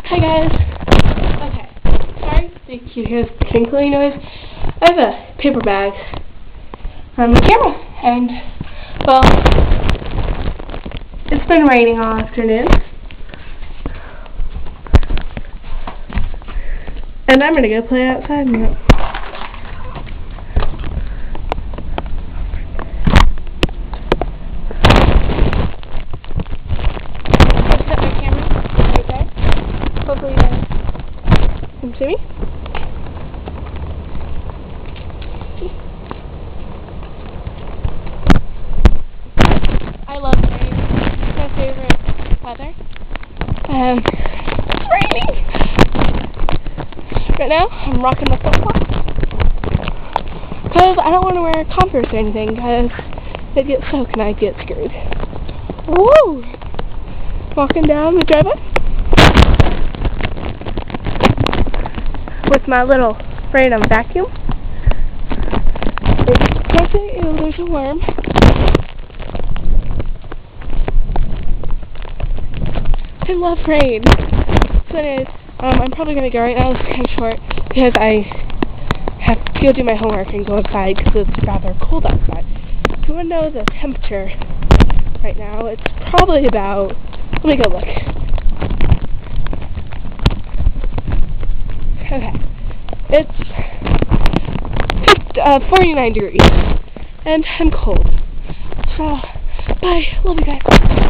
Hi guys. Okay. Sorry if you hear the crinkling noise. I have a paper bag on my camera, and well, it's been raining all afternoon, and I'm gonna go play outside now. Hopefully you guys can see me. I love rain. It's my favorite weather. It's raining! Right now, I'm rocking my flip-flops. Because I don't want to wear Converse or anything, because they get soaked and I get screwed. Woo! Walking down the driveway with my little random vacuum. Ew, there's a worm. I love rain. So anyways, I'm probably going to go right now. It's kind of short because I have to go do my homework and go outside because it's rather cold outside. If you want to know the temperature right now, it's probably about, let me go look. Okay. It's 49 degrees, and I'm cold. So, bye. Love you guys.